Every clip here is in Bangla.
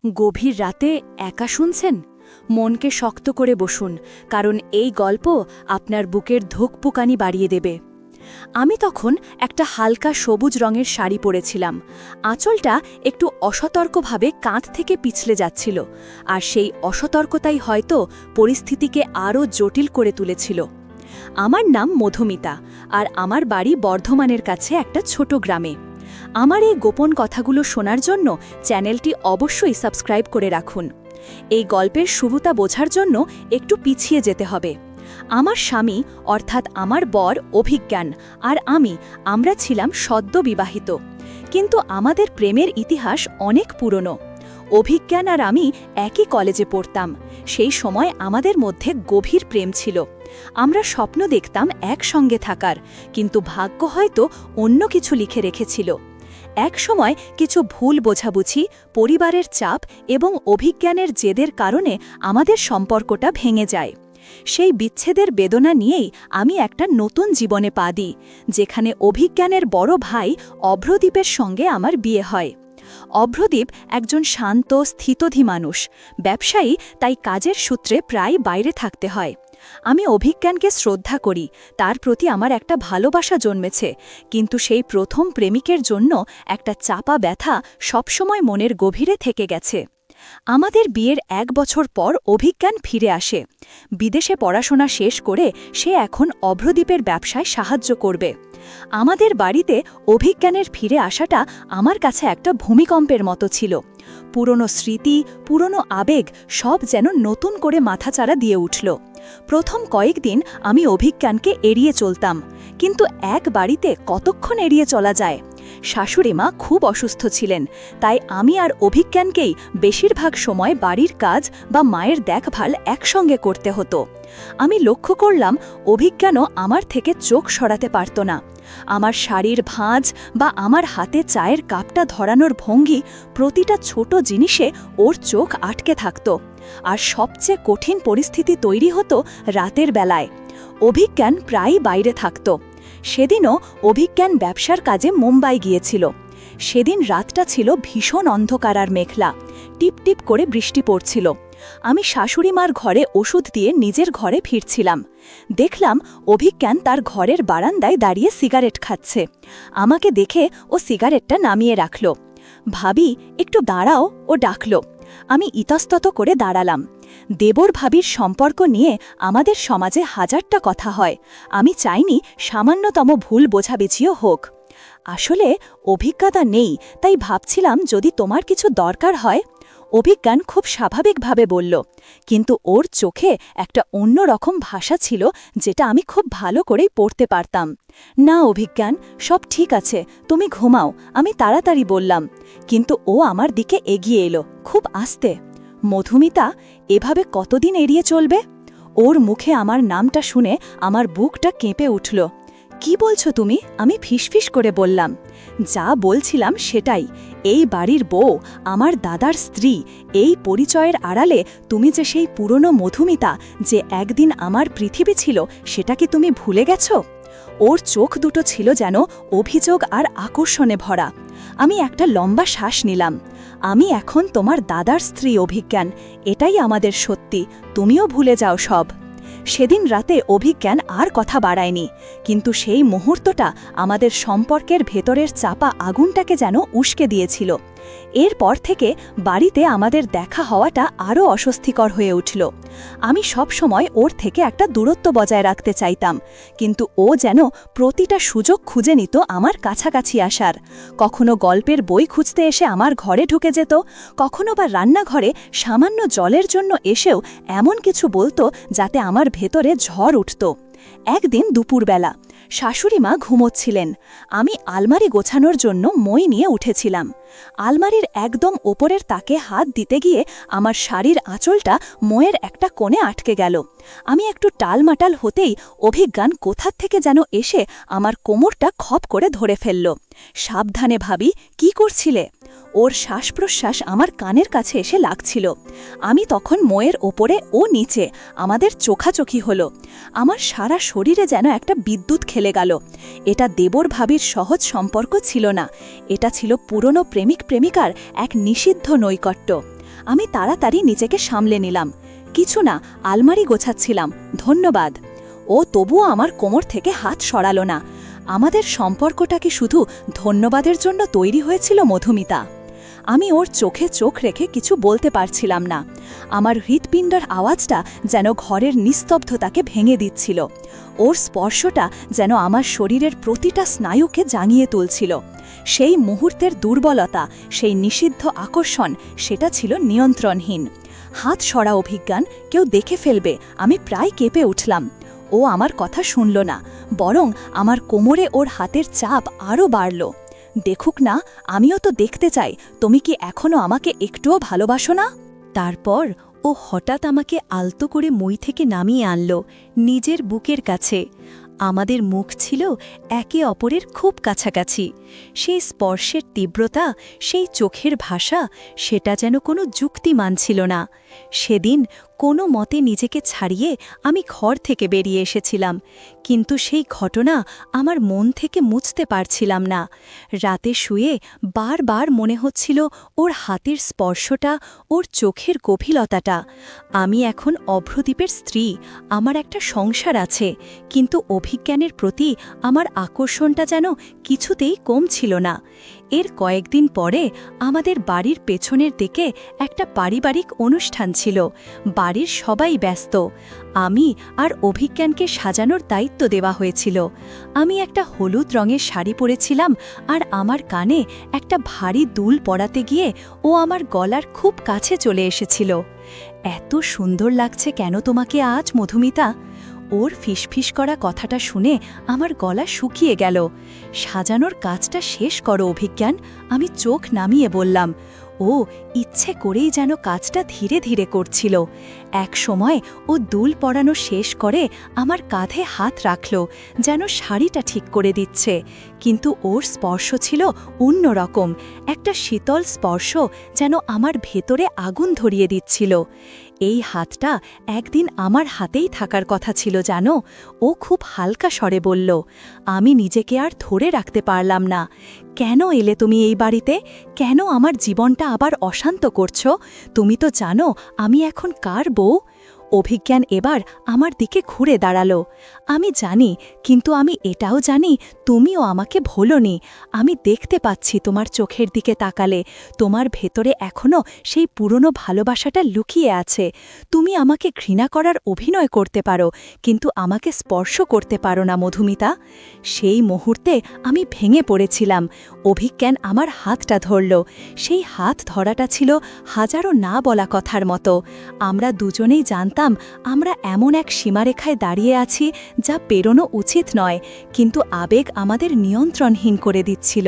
গভীর রাতে একা শুনছেন? মনকে শক্ত করে বসুন, কারণ এই গল্প আপনার বুকের ধুকপুকানি বাড়িয়ে দেবে। আমি তখন একটা হালকা সবুজ রঙের শাড়ি পরেছিলাম। আঁচলটা একটু অসতর্কভাবে কাঁধ থেকে পিছলে যাচ্ছিল, আর সেই অসতর্কতাই হয়তো পরিস্থিতিকে আরও জটিল করে তুলেছিল। আমার নাম মধুমিতা, আর আমার বাড়ি বর্ধমানের কাছে একটা ছোট গ্রামে। আমার এই গোপন কথাগুলো শোনার জন্য চ্যানেলটি অবশ্যই সাবস্ক্রাইব করে রাখুন। এই গল্পের শুরুটা বোঝার জন্য একটু পিছিয়ে যেতে হবে। আমার স্বামী অর্থাৎ আমার বর অভিজ্ঞান আর আমরা ছিলাম সদ্য বিবাহিত, কিন্তু আমাদের প্রেমের ইতিহাস অনেক পুরনো। অভিজ্ঞান আর আমি একই কলেজে পড়তাম। সেই সময় আমাদের মধ্যে গভীর প্রেম ছিল। আমরা স্বপ্ন দেখতাম একসঙ্গে থাকার, কিন্তু ভাগ্য হয়তো অন্য কিছু লিখে রেখেছিল। এক সময় কিছু ভুল বোঝাবুঝি, পরিবারের চাপ এবং অভিজ্ঞানের জেদের কারণে আমাদের সম্পর্কটা ভেঙে যায়। সেই বিচ্ছেদের বেদনা নিয়েই আমি একটা নতুন জীবনে পা দিই, যেখানে অভিজ্ঞানের বড় ভাই অভ্রদীপের সঙ্গে আমার বিয়ে হয়। অভ্রদীপ একজন শান্ত স্থিতধী মানুষ, ব্যবসায়ী, তাই কাজের সূত্রে প্রায় বাইরে থাকতে হয়। আমি অভিজ্ঞানকে শ্রদ্ধা করি, তার প্রতি আমার একটা ভালোবাসা জন্মেছে, কিন্তু সেই প্রথম প্রেমিকের জন্য একটা চাপা ব্যথা সবসময় মনের গভীরে থেকে গেছে। আমাদের বিয়ের 1 বছর পর অভিজ্ঞান ফিরে আসে। বিদেশে পড়াশোনা শেষ করে সে এখন অভ্রদীপের ব্যবসায় সাহায্য করবে। আমাদের বাড়িতে অভিজ্ঞানের ফিরে আসাটা আমার কাছে একটা ভূমিকম্পের মতো ছিল। পুরনো স্মৃতি, পুরনো আবেগ সব যেন নতুন করে মাথাচাড়া দিয়ে উঠল। প্রথম কয়েকদিন আমি অভিজ্ঞানকে এড়িয়ে চলতাম, কিন্তু এক বাড়িতে কতক্ষণ এড়িয়ে চলা যায়? শাশুড়িমা খুব অসুস্থ ছিলেন, তাই আমি আর অভিজ্ঞানকেই বেশিরভাগ সময় বাড়ির কাজ বা মায়ের দেখভাল একসঙ্গে করতে হতো। আমি লক্ষ্য করলাম অভিজ্ঞানও আমার থেকে চোখ সরাতে পারত না। আমার শাড়ির ভাঁজ বা আমার হাতে চায়ের কাপটা ধরানোর ভঙ্গি, প্রতিটা ছোট জিনিসে ওর চোখ আটকে থাকত। আর সবচেয়ে কঠিন পরিস্থিতি তৈরি হতো রাতের বেলায়। অভিজ্ঞান প্রায়ই বাইরে থাকত। সেদিনও অভিজ্ঞান ব্যবসার কাজে মুম্বাই গিয়েছিল। সেদিন রাতটা ছিল ভীষণ অন্ধকার আর মেঘলা, টিপটিপ করে বৃষ্টি পড়ছিল। আমি শাশুড়িমার ঘরে ওষুধ দিয়ে নিজের ঘরে ফিরছিলাম। দেখলাম অভিজ্ঞান তার ঘরের বারান্দায় দাঁড়িয়ে সিগারেট খাচ্ছে। আমাকে দেখে ও সিগারেটটা নামিয়ে রাখল। ভাবি, একটু দাঁড়াও, ও ডাকল। আমি ইতস্তত করে দাঁড়ালাম। দেবর ভাবির সম্পর্ক নিয়ে আমাদের সমাজে হাজারটা কথা হয়। আমি চাইনি সামান্যতম ভুল বোঝাবুঝিও হোক। আসলে অভিজ্ঞতা নেই, তাই ভাবছিলাম যদি তোমার কিছু দরকার হয়। অভিজ্ঞান খুব স্বাভাবিকভাবে বলল, কিন্তু ওর চোখে একটা অন্যরকম ভাষা ছিল, যেটা আমি খুব ভালো করেই পড়তে পারতাম। না অভিজ্ঞান, সব ঠিক আছে, তুমি ঘুমাও, আমি তাড়াতাড়ি বললাম। কিন্তু ও আমার দিকে এগিয়ে এলো, খুব আস্তে। মধুমিতা, এভাবে কতদিন এড়িয়ে চলবে? ওর মুখে আমার নামটা শুনে আমার বুকটা কেঁপে উঠল। কি বলছো তুমি? আমি ফিসফিস করে বললাম। যা বলছিলাম সেটাই। এই বাড়ির বউ, আমার দাদার স্ত্রী, এই পরিচয়ের আড়ালে তুমি যে সেই পুরনো মধুমিতা, যে একদিন আমার পৃথিবী ছিল, সেটা কি তুমি ভুলে গেছো? ওর চোখ দুটো ছিল যেন অভিযোগ আর আকর্ষণে ভরা। আমি একটা লম্বা শ্বাস নিলাম। আমি এখন তোমার দাদার স্ত্রী অভিজ্ঞান, এটাই আমাদের সত্যি, তুমিও ভুলে যাও সব। সেদিন রাতে অভিজ্ঞান আর কথা বাড়ায়নি, কিন্তু সেই মুহূর্তটা আমাদের সম্পর্কের ভেতরের চাপা আগুনটাকে যেন উস্কে দিয়েছিল। এরপর থেকে বাড়িতে আমাদের দেখা হওয়াটা আরও অস্বস্তিকর হয়ে উঠল। আমি সব সময় ওর থেকে একটা দূরত্ব বজায় রাখতে চাইতাম, কিন্তু ও যেন প্রতিটা সুযোগ খুঁজে নিত আমার কাছাকাছি আসার। কখনো গল্পের বই খুঁজতে এসে আমার ঘরে ঢুকে যেত, কখনো বা রান্নাঘরে সামান্য জলের জন্য এসেও এমন কিছু বলতো যাতে আমার ভেতরে ঝড় উঠত। একদিন দুপুরবেলা শাশুড়িমা ঘুমোচ্ছিলেন। আমি আলমারি গোছানোর জন্য মই নিয়ে উঠেছিলাম। আলমারির একদম ওপরের তাকে হাত দিতে গিয়ে আমার শাড়ির আঁচলটা ময়ের একটা কোণে আটকে গেল। আমি একটু টালমাটাল হতেই অভিজ্ঞান কোথার থেকে যেন এসে আমার কোমরটা খপ করে ধরে ফেলল। সাবধানে ভাবি, কি করছিলে? ওর শ্বাস প্রশ্বাস আমার কানের কাছে এসে লাগছিল। আমি তখন ময়ের ওপরে ও নিচে, আমাদের চোখাচোখি হলো। আমার সারা শরীরে যেন একটা বিদ্যুৎ খেলে গেল। এটা দেবর ভাবির সহজ সম্পর্ক ছিল না, এটা ছিল পুরনো প্রেমিক প্রেমিকার এক নিষিদ্ধ নৈকট্য। আমি তাড়াতাড়ি নিজেকে সামলে নিলাম। কিছু না, আলমারি গোছাচ্ছিলাম। ধন্যবাদ। ও তবুও আমার কোমর থেকে হাত সরালো না। আমাদের সম্পর্কটা কি শুধু ধন্যবাদের জন্য তৈরি হয়েছিল মধুমিতা? আমি ওর চোখে চোখ রেখে কিছু বলতে পারছিলাম না। আমার হৃৎপিণ্ডের আওয়াজটা যেন ঘরের নিস্তব্ধতাকে ভেঙে দিচ্ছিল। ওর স্পর্শটা যেন আমার শরীরের প্রতিটা স্নায়ুকে জাগিয়ে তুলছিল। সেই মুহূর্তের দুর্বলতা, সেই নিষিদ্ধ আকর্ষণ, সেটা ছিল নিয়ন্ত্রণহীন। হাত সরা অভিজ্ঞান, কেউ দেখে ফেলবে, আমি প্রায় কেঁপে উঠলাম। ও আমার কথা শুনল না, বরং আমার কোমরে ওর হাতের চাপ আরও বাড়ল। দেখুক না, আমিও তো দেখতে চাই তুমি কি এখনো আমাকে একটুও ভালোবাসো না। তারপর ও হঠাৎ আমাকে আলতো করে মই থেকে নামিয়ে আনল নিজের বুকের কাছে। আমাদের মুখ ছিল একে অপরের খুব কাছাকাছি। সেই স্পর্শের তীব্রতা, সেই চোখের ভাষা, সেটা যেন কোনো যুক্তি মানছিল না। সেদিন কোনো মতে নিজেকে ছাড়িয়ে আমি ঘর থেকে বেরিয়ে এসেছিলাম, কিন্তু সেই ঘটনা আমার মন থেকে মুছতে পারছিলাম না। রাতে শুয়ে বারবার মনে হচ্ছিল ওর হাতের স্পর্শটা, ওর চোখের গভীরতাটা। আমি এখন অভ্রদীপের স্ত্রী, আমার একটা সংসার আছে, কিন্তু অভিজ্ঞানের প্রতি আমার আকর্ষণটা যেন কিছুতেই কম ছিল না। এর কয়েকদিন পরে আমাদের বাড়ির পেছনের দিকে একটা পারিবারিক অনুষ্ঠান ছিল। বাড়ির সবাই ব্যস্ত। আমি আর অভিজ্ঞানকে সাজানোর দায়িত্ব দেওয়া হয়েছিল। আমি একটা হলুদ রঙের শাড়ি পরেছিলাম, আর আমার কানে একটা ভারী দুল পরাতে গিয়ে ও আমার গলার খুব কাছে চলে এসেছিল। এত সুন্দর লাগছে কেন তোমাকে আজ, মধুমিতা? ওর ফিসফিস করা কথাটা শুনে আমার গলা শুকিয়ে গেল। সাজানোর কাজটা শেষ করো অভিজ্ঞান, আমি চোখ নামিয়ে বললাম। ও ইচ্ছে করেই যেন কাজটা ধীরে ধীরে করছিল। এক সময় ও দুল পরানো শেষ করে আমার কাঁধে হাত রাখল, যেন শাড়িটা ঠিক করে দিচ্ছে। কিন্তু ওর স্পর্শ ছিল অন্যরকম, একটা শীতল স্পর্শ, যেন আমার ভেতরে আগুন ধরিয়ে দিচ্ছিল। এই হাতটা একদিন আমার হাতেই থাকার কথা ছিল জানো, ও খুব হালকা স্বরে বলল। আমি নিজেকে আর ধরে রাখতে পারলাম না। কেন এলে তুমি এই বাড়িতে? কেন আমার জীবনটা আবার অশান্ত করছো? তুমি তো জানো আমি এখন কার বউ। অভিজ্ঞান এবার আমার দিকে ঘুরে দাঁড়ালো। আমি জানি, কিন্তু আমি এটাও জানি তুমিও আমাকে ভোলোনি। আমি দেখতে পাচ্ছি তোমার চোখের দিকে তাকালে, তোমার ভেতরে এখনও সেই পুরনো ভালোবাসাটা লুকিয়ে আছে। তুমি আমাকে ঘৃণা করার অভিনয় করতে পারো, কিন্তু আমাকে স্পর্শ করতে পারো না মধুমিতা। সেই মুহূর্তে আমি ভেঙে পড়েছিলাম। অভিজ্ঞান আমার হাতটা ধরল। সেই হাত ধরাটা ছিল হাজারো না বলা কথার মতো। আমরা দুজনেই জানতাম আমরা এমন এক সীমারেখায় দাঁড়িয়ে আছি যা পেরোনো উচিত নয়, কিন্তু আবেগ আমাদের নিয়ন্ত্রণহীন করে দিচ্ছিল।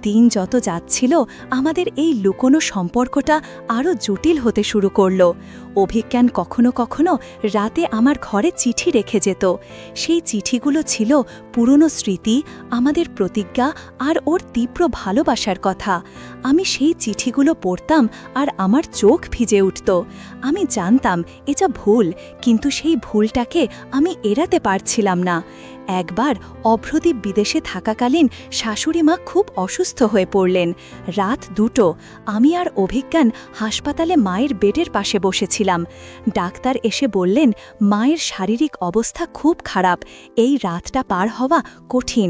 দিন যত যাচ্ছিল আমাদের এই লুকোনো সম্পর্কটা আরও জটিল হতে শুরু করল। অভিজ্ঞান কখনো কখনো রাতে আমার ঘরে চিঠি রেখে যেত। সেই চিঠিগুলো ছিল পুরনো স্মৃতি, আমাদের প্রতিজ্ঞা আর ওর তীব্র ভালোবাসার কথা। আমি সেই চিঠিগুলো পড়তাম আর আমার চোখ ভিজে উঠত। আমি জানতাম এটা ভুল, কিন্তু সেই ভুলটাকে আমি এড়াতে পারছিলাম না। একবার অভ্রদীপ বিদেশে থাকাকালীন শাশুড়ি মা খুব অসুস্থ হয়ে পড়লেন। রাত 2টো, আমি আর অভিজ্ঞান হাসপাতালে মায়ের বেডের পাশে বসেছিলাম। ডাক্তার এসে বললেন মায়ের শারীরিক অবস্থা খুব খারাপ, এই রাতটা পার হওয়া কঠিন।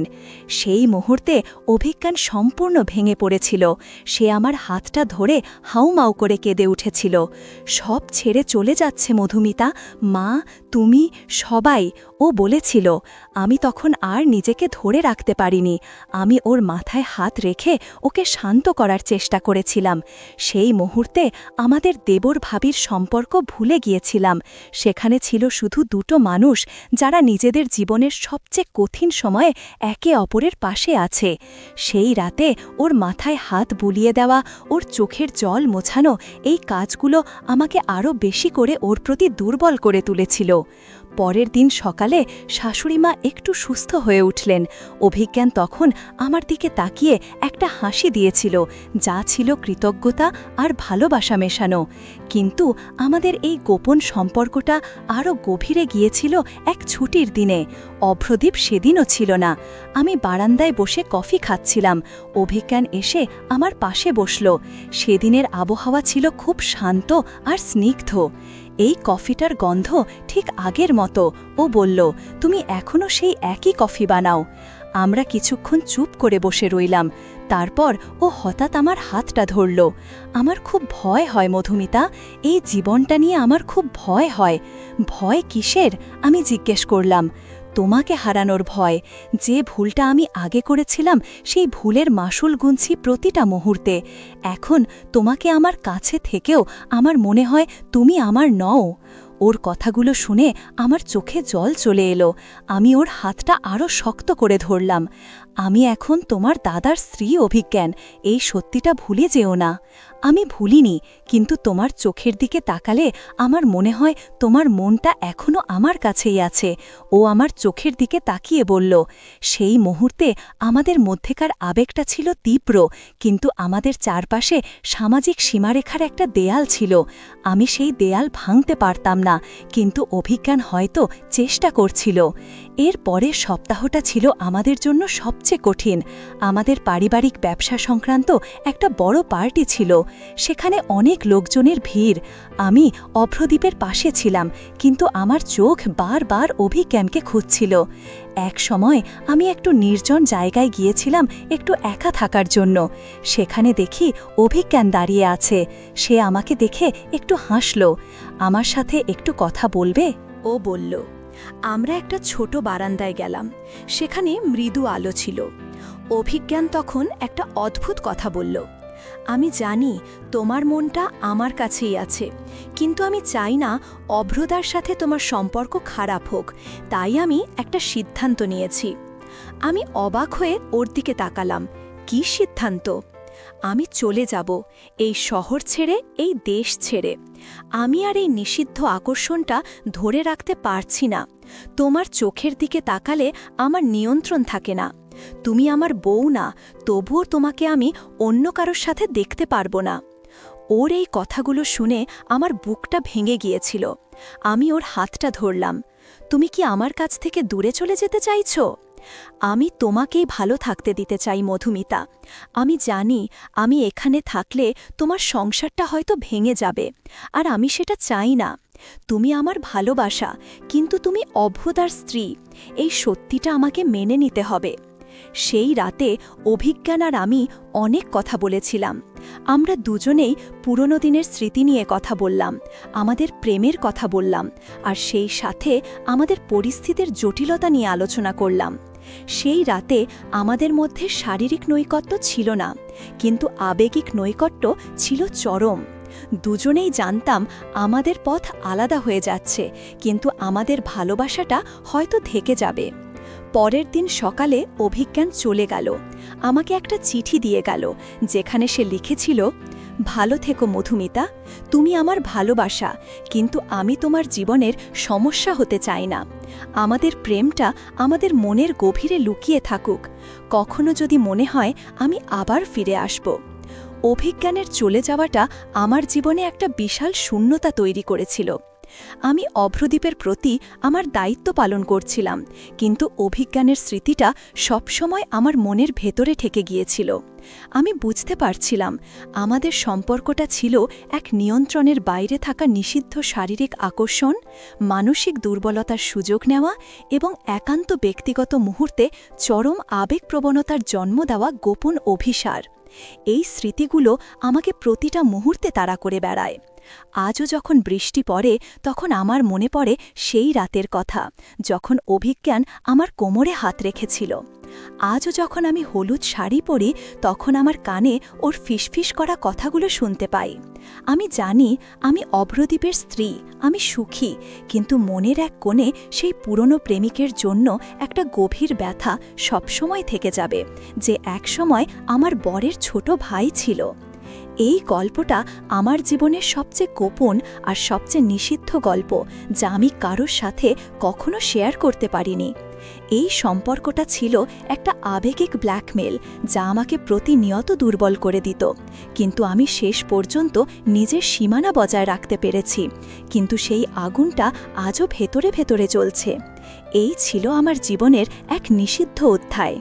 সেই মুহূর্তে অভিজ্ঞান সম্পূর্ণ ভেঙে পড়েছিল। সে আমার হাতটা ধরে হাউমাউ করে কেঁদে উঠেছিল। সব ছেড়ে চলে যাচ্ছে মধুমিতা, মা, তুমি, সবাই, ও বলেছিল। আমি তখন আর নিজেকে ধরে রাখতে পারিনি। আমি ওর মাথায় হাত রেখে ওকে শান্ত করার চেষ্টা করেছিলাম। সেই মুহূর্তে আমাদের দেবর ভাবির সম্পর্ক ভুলে গিয়েছিলাম। সেখানে ছিল শুধু 2টো মানুষ যারা নিজেদের জীবনের সবচেয়ে কঠিন সময়ে একে অপরের পাশে আছে। সেই রাতে ওর মাথায় হাত বুলিয়ে দেওয়া, ওর চোখের জল মোছানো, এই কাজগুলো আমাকে আরও বেশি করে ওর প্রতি দুর্বল করে তুলেছিল। পরের দিন সকালে শাশুড়িমা একটু সুস্থ হয়ে উঠলেন। অভিজ্ঞান তখন আমার দিকে তাকিয়ে একটা হাসি দিয়েছিল, যা ছিল কৃতজ্ঞতা আর ভালোবাসা মেশানো। কিন্তু আমাদের এই গোপন সম্পর্কটা আরও গভীরে গিয়েছিল এক ছুটির দিনে। অভ্রদীপ সেদিনও ছিল না। আমি বারান্দায় বসে কফি খাচ্ছিলাম। অভিজ্ঞান এসে আমার পাশে বসল। সেদিনের আবহাওয়া ছিল খুব শান্ত আর স্নিগ্ধ। এই কফিটার গন্ধ ঠিক আগের মতো। ও বলল, তুমি এখনও সেই একই কফি বানাও। আমরা কিছুক্ষণ চুপ করে বসে রইলাম। তারপর ও হঠাৎ আমার হাতটা ধরল। আমার খুব ভয় হয় মধুমিতা, এই জীবনটা নিয়ে আমার খুব ভয় হয়। ভয় কিসের? আমি জিজ্ঞেস করলাম। তোমাকে হারানোর ভয়। যে ভুলটা আমি আগে করেছিলাম সেই ভুলের মাসুল গুনছি প্রতিটা মুহূর্তে। এখন তোমাকে আমার কাছে থেকেও আমার মনে হয় তুমি আমার নও। ওর কথাগুলো শুনে আমার চোখে জল চলে এলো। আমি ওর হাতটা আরও শক্ত করে ধরলাম। আমি এখন তোমার দাদার স্ত্রী অভিজ্ঞান, এই সত্যিটা ভুলে যেও না। আমি ভুলিনি, কিন্তু তোমার চোখের দিকে তাকালে আমার মনে হয় তোমার মনটা এখনও আমার কাছেই আছে। ও আমার চোখের দিকে তাকিয়ে বলল, সেই মুহূর্তে আমাদের মধ্যেকার আবেগটা ছিল তীব্র, কিন্তু আমাদের চারপাশে সামাজিক সীমারেখার একটা দেয়াল ছিল। আমি সেই দেয়াল ভাঙতে পারতাম না, কিন্তু অভিজ্ঞান হয়তো চেষ্টা করছিল। এর পরের সপ্তাহটা ছিল আমাদের জন্য সবচেয়ে কঠিন। আমাদের পারিবারিক ব্যবসা সংক্রান্ত একটা বড় পার্টি ছিল। সেখানে অনেক লোকজনের ভিড়। আমি অভ্রদীপের পাশে ছিলাম, কিন্তু আমার চোখ বারবার অভিজ্ঞানকে খুঁজছিল। এক সময় আমি একটু নির্জন জায়গায় গিয়েছিলাম একটু একা থাকার জন্য। সেখানে দেখি অভিজ্ঞান দাঁড়িয়ে আছে। সে আমাকে দেখে একটু হাসল। আমার সাথে একটু কথা বলবে? ও বলল। আমরা একটা ছোট বারান্দায় গেলাম। সেখানে মৃদু আলো ছিল। অভিজ্ঞান তখন একটা অদ্ভুত কথা বলল, আমি জানি তোমার মনটা আমার কাছেই আছে, কিন্তু আমি চাই না অভ্রদার সাথে তোমার সম্পর্ক খারাপ হোক। তাই আমি একটা সিদ্ধান্ত নিয়েছি। আমি অবাক হয়ে ওর দিকে তাকালাম। কী সিদ্ধান্ত? আমি চলে যাব, এই শহর ছেড়ে, এই দেশ ছেড়ে। আমি আর এই নিষিদ্ধ আকর্ষণটা ধরে রাখতে পারছি না। তোমার চোখের দিকে তাকালে আমার নিয়ন্ত্রণ থাকে না। তুমি আমার বউ না, তবুও তোমাকে আমি অন্য কারোর সাথে দেখতে পারবো না। ওর এই কথাগুলো শুনে আমার বুকটা ভেঙে গিয়েছিল। আমি ওর হাতটা ধরলাম। তুমি কি আমার কাছ থেকে দূরে চলে যেতে চাইছো? আমি তোমাকেই ভালো থাকতে দিতে চাই মধুমিতা। আমি জানি আমি এখানে থাকলে তোমার সংসারটা হয়তো ভেঙে যাবে, আর আমি সেটা চাই না। তুমি আমার ভালোবাসা, কিন্তু তুমি অভ্রদার স্ত্রী। এই সত্যিটা আমাকে মেনে নিতে হবে। সেই রাতে অভিজ্ঞান আর আমি অনেক কথা বলেছিলাম। আমরা দুজনেই পুরনো দিনের স্মৃতি নিয়ে কথা বললাম, আমাদের প্রেমের কথা বললাম, আর সেই সাথে আমাদের পরিস্থিতির জটিলতা নিয়ে আলোচনা করলাম। সেই রাতে আমাদের মধ্যে শারীরিক নৈকট্য ছিল না, কিন্তু আবেগিক নৈকট্য ছিল চরম। দুজনেই জানতাম আমাদের পথ আলাদা হয়ে যাচ্ছে, কিন্তু আমাদের ভালোবাসাটা হয়তো থেকে যাবে। পরের দিন সকালে অভিজ্ঞান চলে গেল। আমাকে একটা চিঠি দিয়ে গেল, যেখানে সে লিখেছিল, ভালো থেকো মধুমিতা, তুমি আমার ভালোবাসা, কিন্তু আমি তোমার জীবনের সমস্যা হতে চাই না। আমাদের প্রেমটা আমাদের মনের গভীরে লুকিয়ে থাকুক। কখনো যদি মনে হয় আমি আবার ফিরে আসব। অভিজ্ঞানের চলে যাওয়াটা আমার জীবনে একটা বিশাল শূন্যতা তৈরি করেছিল। আমি অভ্রদীপের প্রতি আমার দায়িত্ব পালন করছিলাম, কিন্তু অভিজ্ঞানের স্মৃতিটা সবসময় আমার মনের ভেতরে ঠেকে গিয়েছিল। আমি বুঝতে পারছিলাম আমাদের সম্পর্কটা ছিল এক নিয়ন্ত্রণের বাইরে থাকা নিষিদ্ধ শারীরিক আকর্ষণ, মানসিক দুর্বলতার সুযোগ নেওয়া এবং একান্ত ব্যক্তিগত মুহূর্তে চরম আবেগপ্রবণতার জন্ম দেওয়া গোপন অভিসার। এই স্মৃতিগুলো আমাকে প্রতিটা মুহূর্তে তাড়া করে বেড়ায়। আজও যখন বৃষ্টি পড়ে, তখন আমার মনে পড়ে সেই রাতের কথা, যখন অভিজ্ঞান আমার কোমরে হাত রেখেছিল। আজও যখন আমি হলুদ শাড়ি পরি, তখন আমার কানে ওর ফিসফিস করা কথাগুলো শুনতে পাই। আমি জানি আমি অভ্রদীপের স্ত্রী, আমি সুখী, কিন্তু মনের এক কোণে সেই পুরনো প্রেমিকের জন্য একটা গভীর ব্যথা সবসময় থেকে যাবে, যে একসময় আমার বরের ছোট ভাই ছিল। এই গল্পটা আমার জীবনের সবচেয়ে গোপন আর সবচেয়ে নিষিদ্ধ গল্প, যা আমি কারোর সাথে কখনো শেয়ার করতে পারিনি। এই সম্পর্কটা ছিল একটা আবেগিক ব্ল্যাকমেল, যা আমাকে প্রতিনিয়ত দুর্বল করে দিত। কিন্তু আমি শেষ পর্যন্ত নিজের সীমানা বজায় রাখতে পেরেছি। কিন্তু সেই আগুনটা আজও ভেতরে ভেতরে জ্বলছে। এই ছিল আমার জীবনের এক নিষিদ্ধ অধ্যায়।